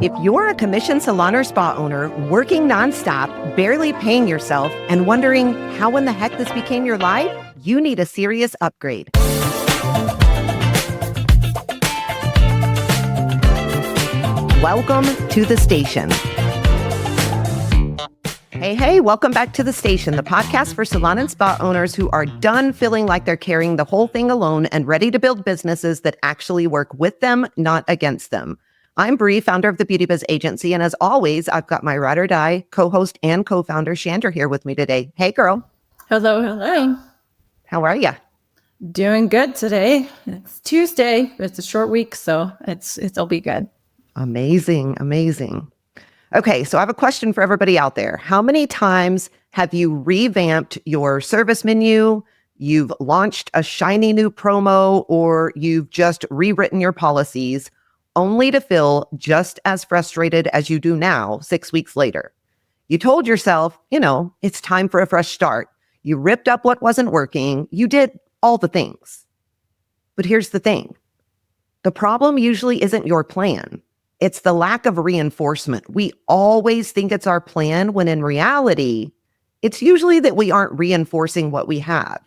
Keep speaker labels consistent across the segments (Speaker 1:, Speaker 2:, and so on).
Speaker 1: If you're a commission salon or spa owner working nonstop, barely paying yourself, and wondering how in the heck this became your life, you need a serious upgrade. Welcome to the station. Hey, welcome back to the station, the podcast for salon and spa owners who are done feeling like they're carrying the whole thing alone and ready to build businesses that actually work with them, not against them. I'm Brie, founder of the Beauty Biz Agency, and as always, I've got my ride or die co-host and co-founder Chandra here with me today. Hey, girl.
Speaker 2: Hello.
Speaker 1: How are you?
Speaker 2: Doing good today. It's Tuesday. It's a short week, so it'll be good.
Speaker 1: Amazing. Okay, so I have a question for everybody out there. How many times have you revamped your service menu, you've launched a shiny new promo, or you've just rewritten your policies only to feel just as frustrated as you do now 6 weeks later? You told yourself, it's time for a fresh start. You ripped up what wasn't working. You did all the things. But here's the thing. The problem usually isn't your plan. It's the lack of reinforcement. We always think it's our plan when in reality, it's usually that we aren't reinforcing what we have.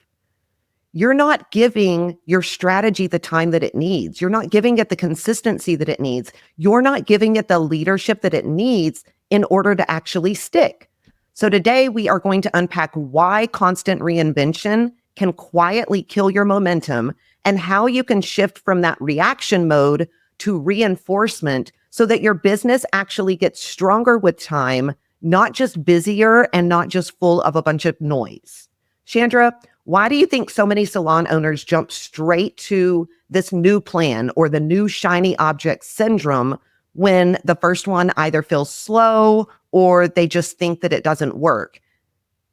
Speaker 1: You're not giving your strategy the time that it needs. You're not giving it the consistency that it needs. You're not giving it the leadership that it needs in order to actually stick. So today we are going to unpack why constant reinvention can quietly kill your momentum and how you can shift from that reaction mode to reinforcement so that your business actually gets stronger with time, not just busier and not just full of a bunch of noise. Chandra, why do you think so many salon owners jump straight to this new plan or the new shiny object syndrome when the first one either feels slow or they just think that it doesn't work?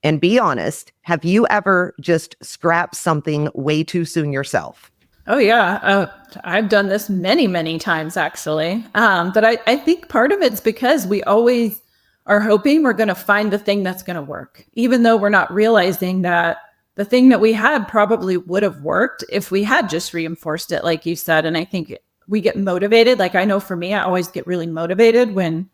Speaker 1: And be honest, have you ever just scrapped something way too soon yourself?
Speaker 2: Oh, yeah. I've done this many times, actually. But I think part of it's because we always are hoping we're going to find the thing that's going to work, even though we're not realizing that the thing that we had probably would have worked if we had just reinforced it, like you said. And I think we get motivated. Like I know for me, I always get really motivated when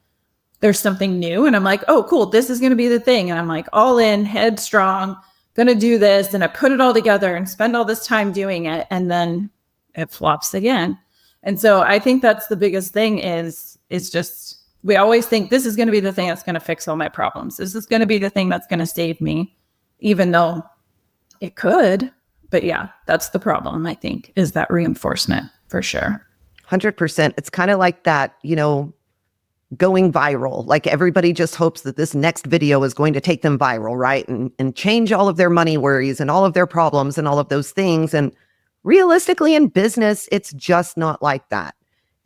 Speaker 2: there's something new and I'm like, oh, cool, this is going to be the thing. And I'm like all in, headstrong, going to do this. And I put it all together and spend all this time doing it. And then it flops again. And so I think that's the biggest thing is just, we always think this is going to be the thing that's going to fix all my problems. This is going to be the thing that's going to save me, even though it could. But yeah, that's the problem, I think, is that reinforcement for sure.
Speaker 1: 100%. It's kind of like that, going viral. Like everybody just hopes that this next video is going to take them viral, right? And change all of their money worries and all of their problems and all of those things. And realistically in business, it's just not like that.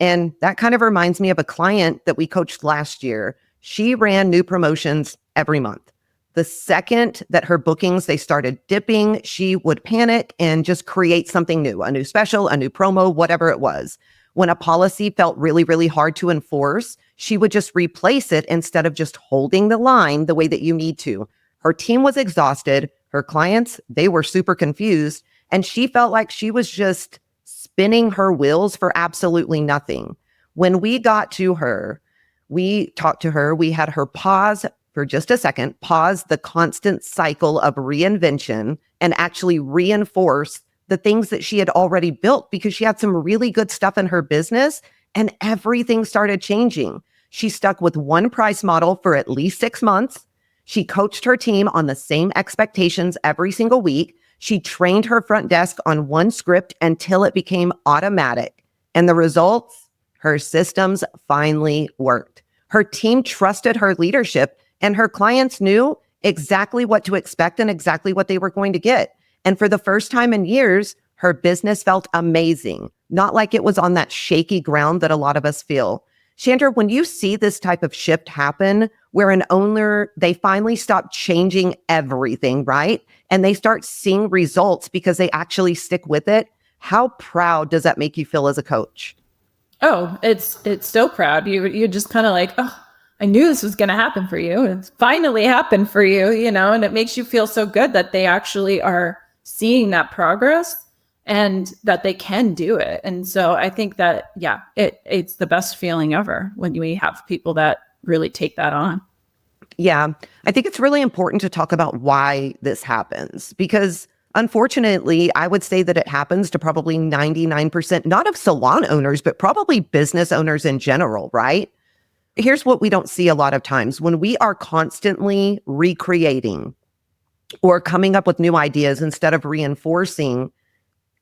Speaker 1: And that kind of reminds me of a client that we coached last year. She ran new promotions every month. The second that her bookings, they started dipping, she would panic and just create something new, a new special, a new promo, whatever it was. When a policy felt really hard to enforce, she would just replace it instead of just holding the line the way that you need to. Her team was exhausted. Her clients, they were super confused. And she felt like she was just spinning her wheels for absolutely nothing. When we got to her, we talked to her, we had her pause for just a second, pause the constant cycle of reinvention and actually reinforce the things that she had already built because she had some really good stuff in her business and everything started changing. She stuck with one price model for at least 6 months. She coached her team on the same expectations every single week. She trained her front desk on one script until it became automatic. And the results, her systems finally worked. Her team trusted her leadership and her clients knew exactly what to expect and exactly what they were going to get. And for the first time in years, her business felt amazing, not like it was on that shaky ground that a lot of us feel. Chandra, when you see this type of shift happen, where an owner, they finally stop changing everything, right? And they start seeing results because they actually stick with it, how proud does that make you feel as a coach?
Speaker 2: Oh, it's so proud. You're just kind of like, oh, I knew this was going to happen for you. It's finally happened for you, and it makes you feel so good that they actually are seeing that progress. and that they can do it. And so I think that, yeah, it's the best feeling ever when we have people that really take that on.
Speaker 1: Yeah, I think it's really important to talk about why this happens because unfortunately, I would say that it happens to probably 99%, not of salon owners, but probably business owners in general, right? Here's what we don't see a lot of times. When we are constantly recreating or coming up with new ideas instead of reinforcing,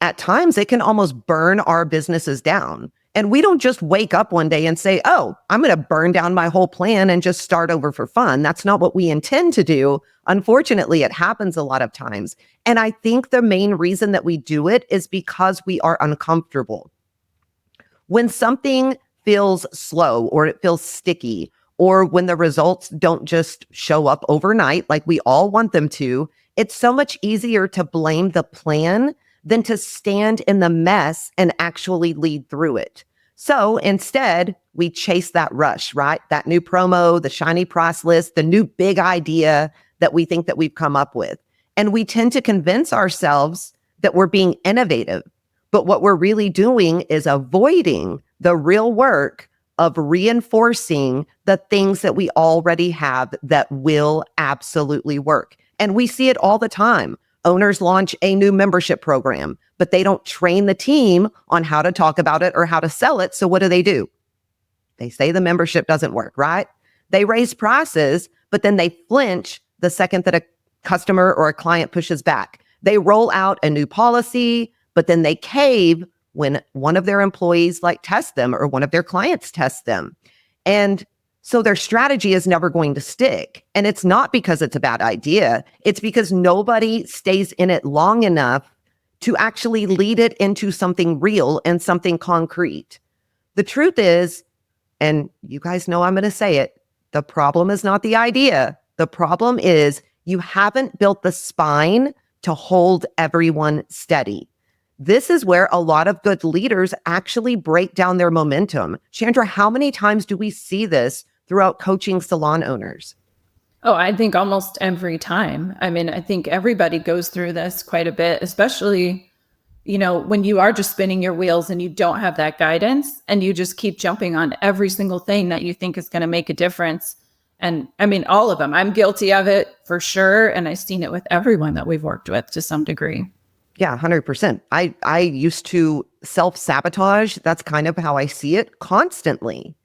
Speaker 1: at times it can almost burn our businesses down. And we don't just wake up one day and say, oh, I'm going to burn down my whole plan and just start over for fun. That's not what we intend to do. Unfortunately, it happens a lot of times. And I think the main reason that we do it is because we are uncomfortable. When something feels slow or it feels sticky, or when the results don't just show up overnight like we all want them to, it's so much easier to blame the plan than to stand in the mess and actually lead through it. So instead, we chase that rush, right? That new promo, the shiny price list, the new big idea that we think that we've come up with. And we tend to convince ourselves that we're being innovative. But what we're really doing is avoiding the real work of reinforcing the things that we already have that will absolutely work. And we see it all the time. Owners launch a new membership program, but they don't train the team on how to talk about it or how to sell it. So what do? They say the membership doesn't work, right? They raise prices, but then they flinch the second that a customer or a client pushes back. They roll out a new policy, but then they cave when one of their employees test them or one of their clients tests them. And so their strategy is never going to stick. And it's not because it's a bad idea. It's because nobody stays in it long enough to actually lead it into something real and something concrete. The truth is, and you guys know I'm going to say it, the problem is not the idea. The problem is you haven't built the spine to hold everyone steady. This is where a lot of good leaders actually break down their momentum. Chandra, how many times do we see this throughout coaching salon owners?
Speaker 2: Oh, I think almost every time. I mean, I think everybody goes through this quite a bit, especially, when you are just spinning your wheels and you don't have that guidance and you just keep jumping on every single thing that you think is going to make a difference. And I mean, all of them. I'm guilty of it for sure. And I've seen it with everyone that we've worked with to some degree.
Speaker 1: Yeah, 100%. I used to self-sabotage. That's kind of how I see it constantly.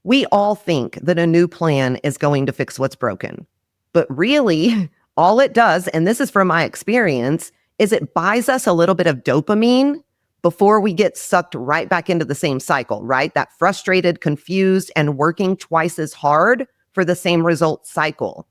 Speaker 1: We all think that a new plan is going to fix what's broken. But really, all it does, and this is from my experience, is it buys us a little bit of dopamine before we get sucked right back into the same cycle, right? That frustrated, confused, and working twice as hard for the same result cycle.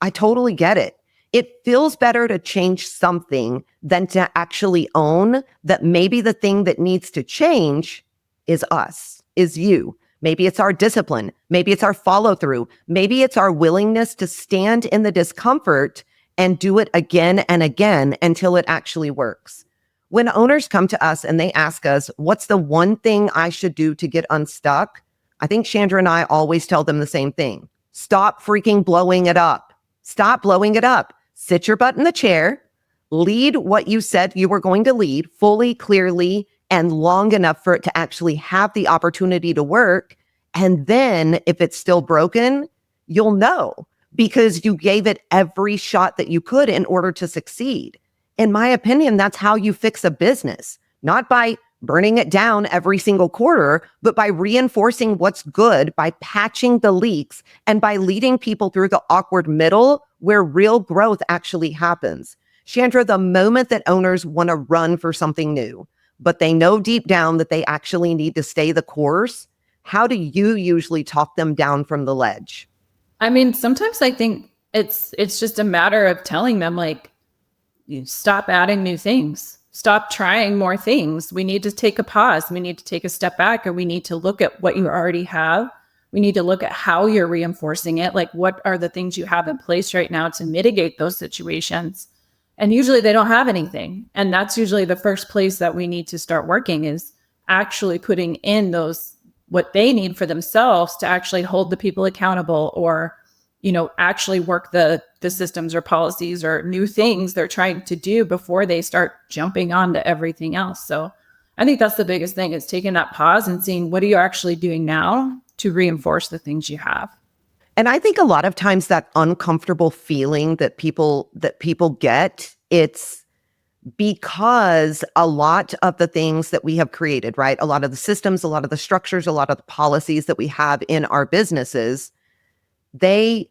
Speaker 1: I totally get it. It feels better to change something than to actually own that maybe the thing that needs to change is us, is you. Maybe it's our discipline. Maybe it's our follow through. Maybe it's our willingness to stand in the discomfort and do it again and again until it actually works. When owners come to us and they ask us, what's the one thing I should do to get unstuck? I think Chandra and I always tell them the same thing. Stop freaking blowing it up. Stop blowing it up. Sit your butt in the chair, lead what you said you were going to lead fully, clearly, and long enough for it to actually have the opportunity to work. And then if it's still broken, you'll know because you gave it every shot that you could in order to succeed. In my opinion, that's how you fix a business, not by burning it down every single quarter, but by reinforcing what's good, by patching the leaks, and by leading people through the awkward middle where real growth actually happens. Chandra, the moment that owners want to run for something new, but they know deep down that they actually need to stay the course, how do you usually talk them down from the ledge?
Speaker 2: I mean, sometimes I think it's just a matter of telling them, you stop adding new things. Stop trying more things. We need to take a pause. We need to take a step back, or we need to look at what you already have. We need to look at how you're reinforcing it. What are the things you have in place right now to mitigate those situations? And usually they don't have anything. And that's usually the first place that we need to start working, is actually putting in what they need for themselves to actually hold the people accountable, or, actually work the the systems or policies or new things they're trying to do before they start jumping on to everything else. So I think that's the biggest thing, is taking that pause and seeing what are you actually doing now to reinforce the things you have.
Speaker 1: And I think a lot of times that uncomfortable feeling that people get, it's because a lot of the things that we have created, right? A lot of the systems, a lot of the structures, a lot of the policies that we have in our businesses, they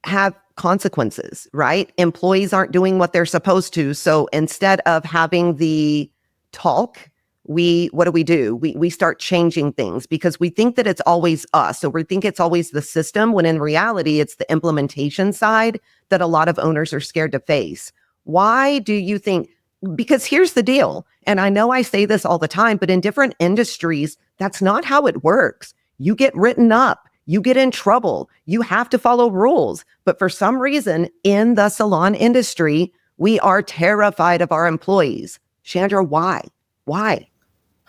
Speaker 1: have consequences, right? Employees aren't doing what they're supposed to. So instead of having the talk, what do? We start changing things because we think that it's always us. So we think it's always the system, when in reality, it's the implementation side that a lot of owners are scared to face. Why do you think? Because here's the deal. And I know I say this all the time, but in different industries, that's not how it works. You get written up. You get in trouble. You have to follow rules. But for some reason, in the salon industry, we are terrified of our employees. Chandra, why? Why?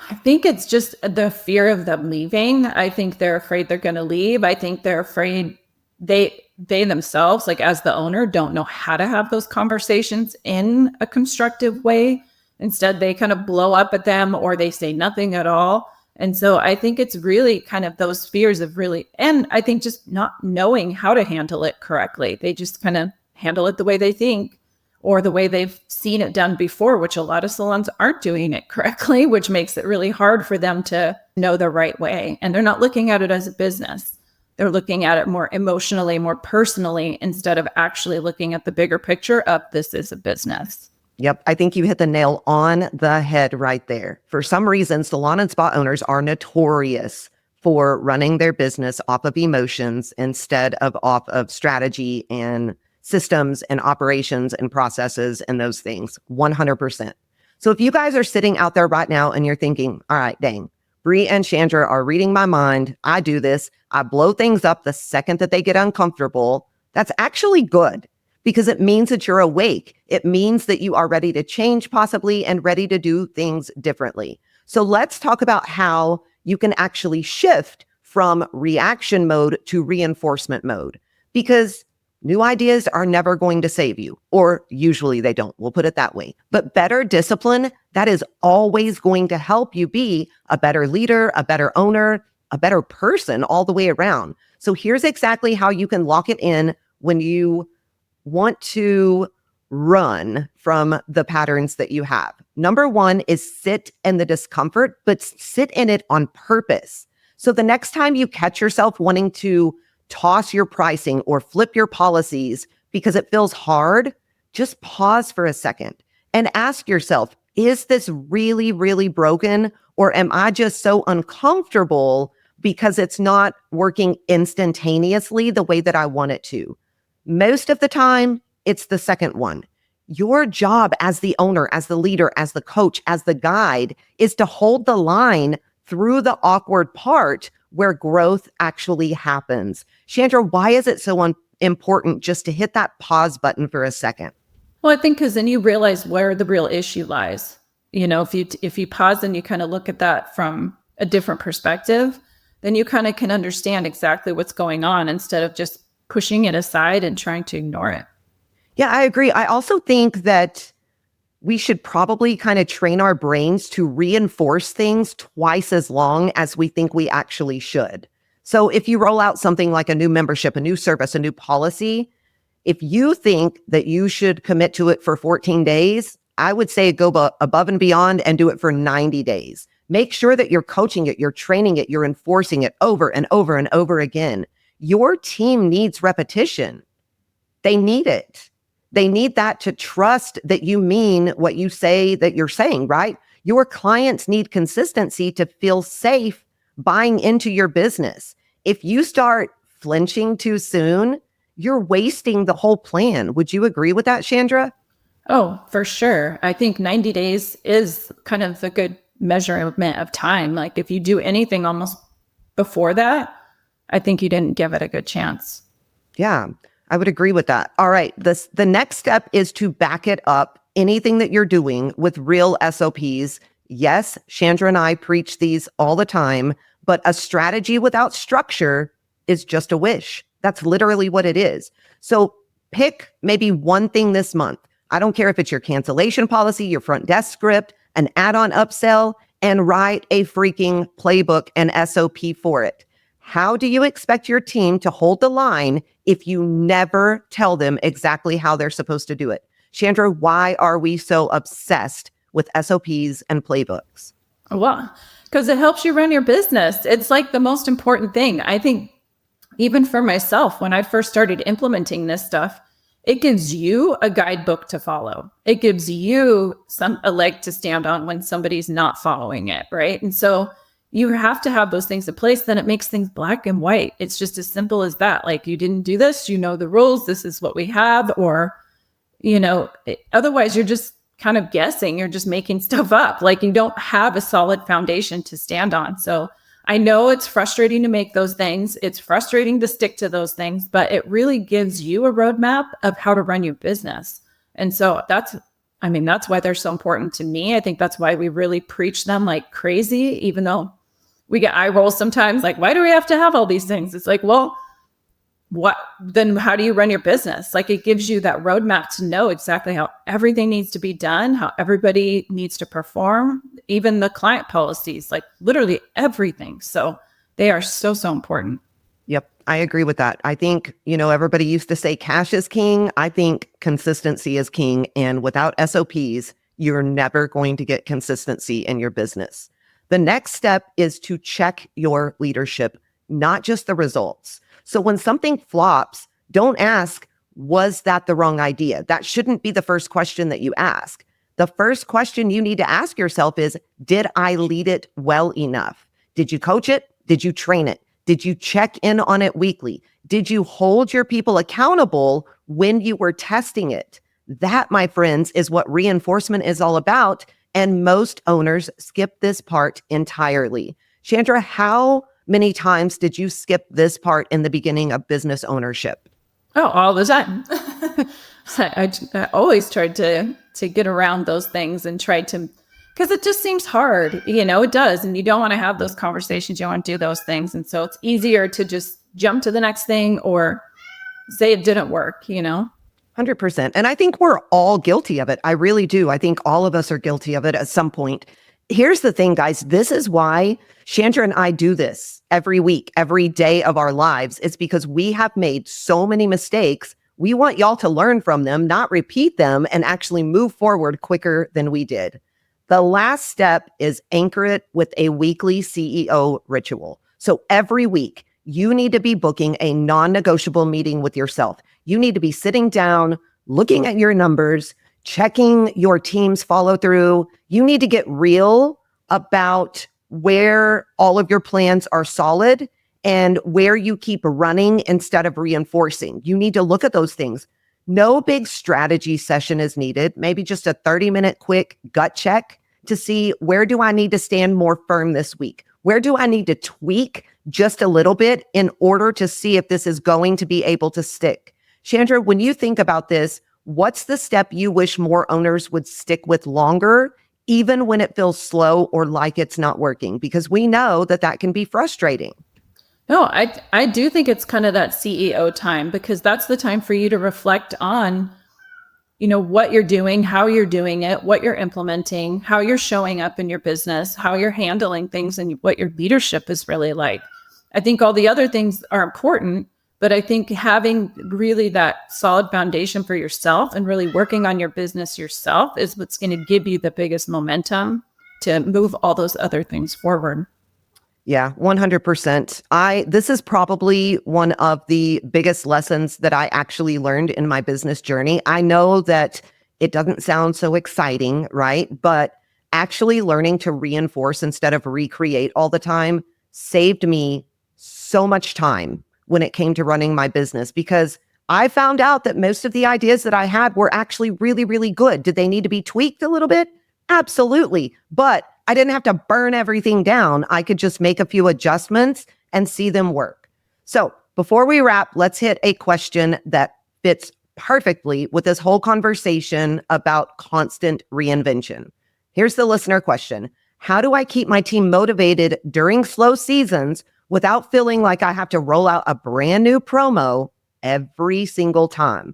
Speaker 2: I think it's just the fear of them leaving. I think they're afraid they're going to leave. I think they're afraid they themselves, like as the owner, don't know how to have those conversations in a constructive way. Instead, they kind of blow up at them or they say nothing at all. And so I think it's really kind of those fears of and I think just not knowing how to handle it correctly. They just kind of handle it the way they think or the way they've seen it done before, which a lot of salons aren't doing it correctly, which makes it really hard for them to know the right way. And they're not looking at it as a business. They're looking at it more emotionally, more personally, instead of actually looking at the bigger picture of this is a business.
Speaker 1: Yep. I think you hit the nail on the head right there. For some reason, salon and spa owners are notorious for running their business off of emotions instead of off of strategy and systems and operations and processes and those things. 100%. So if you guys are sitting out there right now and you're thinking, all right, dang, Brie and Chandra are reading my mind. I do this. I blow things up the second that they get uncomfortable. That's actually good, because it means that you're awake. It means that you are ready to change possibly and ready to do things differently. So let's talk about how you can actually shift from reaction mode to reinforcement mode, because new ideas are never going to save you, or usually they don't. We'll put it that way. But better discipline, that is always going to help you be a better leader, a better owner, a better person all the way around. So here's exactly how you can lock it in when you want to run from the patterns that you have. Number one is sit in the discomfort, but sit in it on purpose. So the next time you catch yourself wanting to toss your pricing or flip your policies because it feels hard, just pause for a second and ask yourself, is this really, really broken? Or am I just so uncomfortable because it's not working instantaneously the way that I want it to? Most of the time, it's the second one. Your job as the owner, as the leader, as the coach, as the guide is to hold the line through the awkward part where growth actually happens. Chandra, why is it so important just to hit that pause button for a second?
Speaker 2: Well, I think because then you realize where the real issue lies. You know, if you pause and you kind of look at that from a different perspective, then you kind of can understand exactly what's going on instead of just pushing it aside and trying to ignore it.
Speaker 1: Yeah, I agree. I also think that we should probably kind of train our brains to reinforce things twice as long as we think we actually should. So if you roll out something like a new membership, a new service, a new policy, if you think that you should commit to it for 14 days, I would say go above and beyond and do it for 90 days. Make sure that you're coaching it, you're training it, you're enforcing it over and over and over again. Your team needs repetition. They need it. They need that to trust that you mean what you say that you're saying, right? Your clients need consistency to feel safe buying into your business. If you start flinching too soon, you're wasting the whole plan. Would you agree with that, Chandra?
Speaker 2: Oh, for sure. I think 90 days is kind of a good measurement of time. Like if you do anything almost before that, I think you didn't give it a good chance.
Speaker 1: Yeah, I would agree with that. All right. The next step is to back it up, anything that you're doing, with real SOPs. Yes, Chandra and I preach these all the time, but a strategy without structure is just a wish. That's literally what it is. So Pick maybe one thing this month. I don't care if it's your cancellation policy, your front desk script, an add-on upsell, and write a freaking playbook and SOP for it. How do you expect your team to hold the line if you never tell them exactly how they're supposed to do it? Chandra, why are we so obsessed with SOPs and playbooks?
Speaker 2: Well, because it helps you run your business. It's like the most important thing. I think even for myself, when I first started implementing this stuff, it gives you a guidebook to follow. It gives you a leg to stand on when somebody's not following it, right? And so you have to have those things in place. Then it makes things black and white. It's just as simple as that. Like, you didn't do this, you know the rules, this is what we have. Or, otherwise you're just kind of guessing, you're just making stuff up. Like, you don't have a solid foundation to stand on. So I know it's frustrating to make those things. It's frustrating to stick to those things, but it really gives you a roadmap of how to run your business. And so that's why they're so important to me. I think that's why we really preach them like crazy, even though we get eye rolls sometimes. Like, why do we have to have all these things? It's like, well, then how do you run your business? Like, it gives you that roadmap to know exactly how everything needs to be done, how everybody needs to perform, even the client policies, like literally everything. So they are so, so important.
Speaker 1: Yep, I agree with that. I think, everybody used to say cash is king. I think consistency is king. And without SOPs, you're never going to get consistency in your business. The next step is to check your leadership, not just the results. So when something flops, don't ask, was that the wrong idea? That shouldn't be the first question that you ask. The first question you need to ask yourself is, did I lead it well enough? Did you coach it? Did you train it? Did you check in on it weekly? Did you hold your people accountable when you were testing it? That, my friends, is what reinforcement is all about. And most owners skip this part entirely. Chandra, how many times did you skip this part in the beginning of business ownership?
Speaker 2: Oh, all the time. I always tried to get around those things and tried to, because it just seems hard, it does. And you don't want to have those conversations. You don't want to do those things. And so it's easier to just jump to the next thing or say it didn't work,
Speaker 1: 100%. And I think we're all guilty of it. I really do. I think all of us are guilty of it at some point. Here's the thing, guys. This is why Chandra and I do this every week, every day of our lives. It's because we have made so many mistakes. We want y'all to learn from them, not repeat them, and actually move forward quicker than we did. The last step is anchor it with a weekly CEO ritual. So every week, you need to be booking a non-negotiable meeting with yourself. You need to be sitting down, looking at your numbers, checking your team's follow through. You need to get real about where all of your plans are solid and where you keep running instead of reinforcing. You need to look at those things. No big strategy session is needed. Maybe just a 30-minute quick gut check to see, where do I need to stand more firm this week? Where do I need to tweak just a little bit in order to see if this is going to be able to stick? Chandra, when you think about this, what's the step you wish more owners would stick with longer, even when it feels slow or like it's not working? Because we know that can be frustrating.
Speaker 2: No, I do think it's kind of that CEO time, because that's the time for you to reflect on, what you're doing, how you're doing it, what you're implementing, how you're showing up in your business, how you're handling things, and what your leadership is really like. I think all the other things are important, but I think having really that solid foundation for yourself and really working on your business yourself is what's going to give you the biggest momentum to move all those other things forward.
Speaker 1: Yeah, 100%. This is probably one of the biggest lessons that I actually learned in my business journey. I know that it doesn't sound so exciting, right? But actually learning to reinforce instead of recreate all the time saved me so much time when it came to running my business, because I found out that most of the ideas that I had were actually really, really good. Did they need to be tweaked a little bit? Absolutely. But I didn't have to burn everything down. I could just make a few adjustments and see them work. So before we wrap, let's hit a question that fits perfectly with this whole conversation about constant reinvention. Here's the listener question. How do I keep my team motivated during slow seasons without feeling like I have to roll out a brand new promo every single time?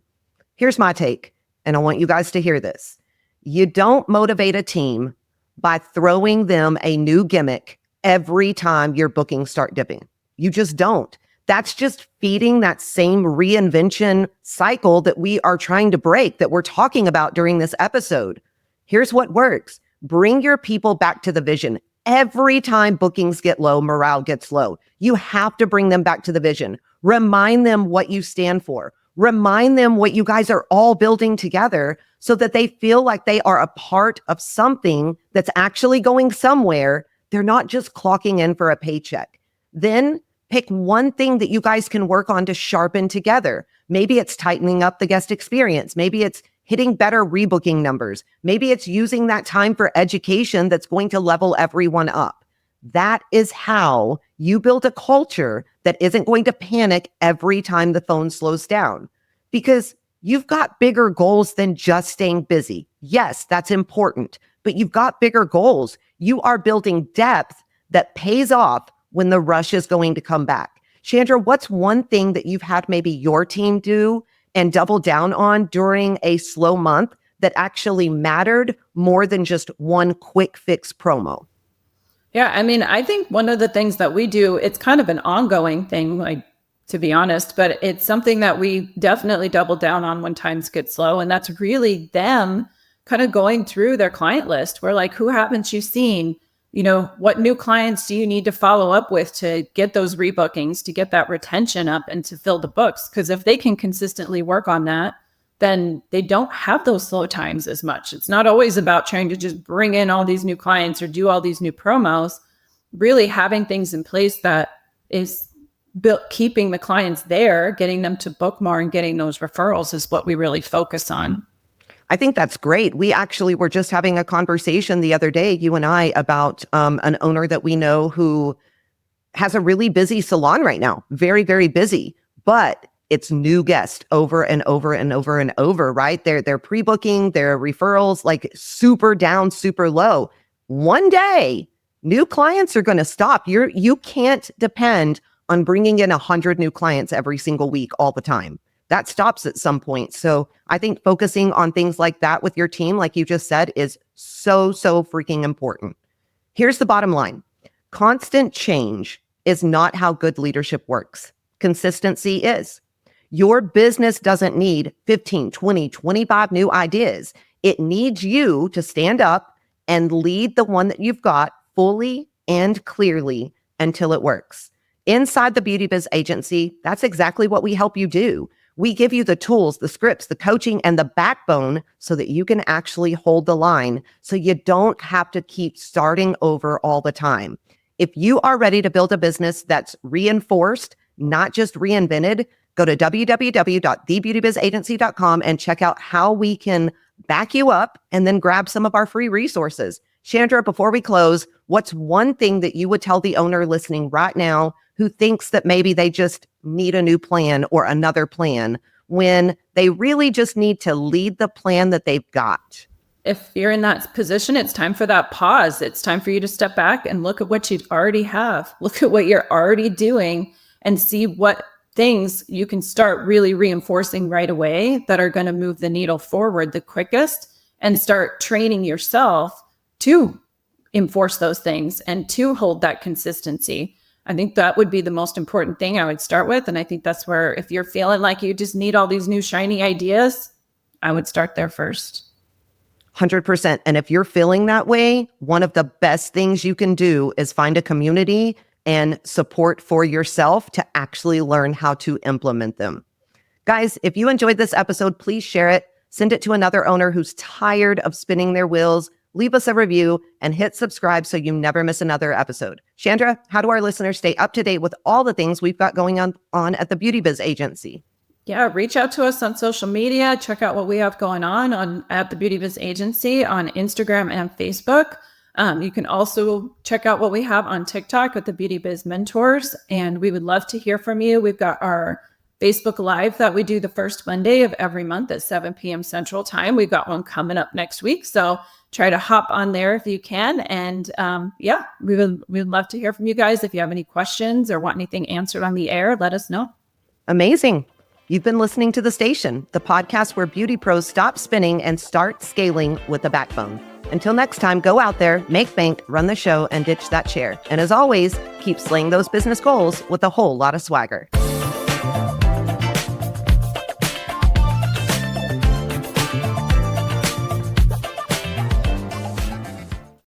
Speaker 1: Here's my take, and I want you guys to hear this. You don't motivate a team by throwing them a new gimmick every time your bookings start dipping. You just don't. That's just feeding that same reinvention cycle that we are trying to break, that we're talking about during this episode. Here's what works. Bring your people back to the vision. Every time bookings get low, morale gets low. You have to bring them back to the vision. Remind them what you stand for. Remind them what you guys are all building together so that they feel like they are a part of something that's actually going somewhere. They're not just clocking in for a paycheck. Then pick one thing that you guys can work on to sharpen together. Maybe it's tightening up the guest experience. Maybe it's hitting better rebooking numbers. Maybe it's using that time for education that's going to level everyone up. That is how you build a culture that isn't going to panic every time the phone slows down, because you've got bigger goals than just staying busy. Yes, that's important, but you've got bigger goals. You are building depth that pays off when the rush is going to come back. Chandra, what's one thing that you've had maybe your team do and double down on during a slow month that actually mattered more than just one quick fix promo?
Speaker 2: Yeah, I mean, I think one of the things that we do, it's kind of an ongoing thing, like, to be honest, but it's something that we definitely double down on when times get slow. And that's really them kind of going through their client list. We're like, who haven't you seen? You know, what new clients do you need to follow up with to get those rebookings, to get that retention up and to fill the books? Because if they can consistently work on that, then they don't have those slow times as much. It's not always about trying to just bring in all these new clients or do all these new promos. Really having things in place that is built, keeping the clients there, getting them to book more and getting those referrals is what we really focus on.
Speaker 1: I think that's great. We actually were just having a conversation the other day, you and I, about an owner that we know who has a really busy salon right now. Very, very busy. But it's new guests over and over and over and over, right? They're pre-booking, their referrals like super down, super low. One day, new clients are going to stop. You can't depend on bringing in 100 new clients every single week all the time. That stops at some point. So I think focusing on things like that with your team, like you just said, is so freaking important. Here's the bottom line. Constant change is not how good leadership works. Consistency is. Your business doesn't need 15, 20, 25 new ideas. It needs you to stand up and lead the one that you've got fully and clearly until it works. Inside the Beauty Biz Agency, that's exactly what we help you do. We give you the tools, the scripts, the coaching, and the backbone so that you can actually hold the line, so you don't have to keep starting over all the time. If you are ready to build a business that's reinforced, not just reinvented, go to www.thebeautybizagency.com and check out how we can back you up and then grab some of our free resources. Chandra, before we close, what's one thing that you would tell the owner listening right now who thinks that maybe they just need a new plan or another plan when they really just need to lead the plan that they've got?
Speaker 2: If you're in that position, it's time for that pause. It's time for you to step back and look at what you already have. Look at what you're already doing and see what things you can start really reinforcing right away that are going to move the needle forward the quickest, and start training yourself to enforce those things and to hold that consistency. I think that would be the most important thing I would start with. And I think that's where, if you're feeling like you just need all these new shiny ideas, I would start there first.
Speaker 1: 100%. And if you're feeling that way, one of the best things you can do is find a community and support for yourself to actually learn how to implement them. Guys, if you enjoyed this episode, please share it. Send it to another owner who's tired of spinning their wheels. Leave us a review and hit subscribe so you never miss another episode. Chandra, how do our listeners stay up to date with all the things we've got going on at the Beauty Biz Agency?
Speaker 2: Yeah, reach out to us on social media. Check out what we have going on at the Beauty Biz Agency on Instagram and Facebook. You can also check out what we have on TikTok with the Beauty Biz Mentors, and we would love to hear from you. We've got our Facebook Live that we do the first Monday of every month at 7 p.m. Central Time. We've got one coming up next week, so try to hop on there if you can. And we'd love to hear from you guys. If you have any questions or want anything answered on the air, let us know.
Speaker 1: Amazing. You've been listening to The Station, the podcast where beauty pros stop spinning and start scaling with a backbone. Until next time, go out there, make bank, run the show, and ditch that chair. And as always, keep slaying those business goals with a whole lot of swagger.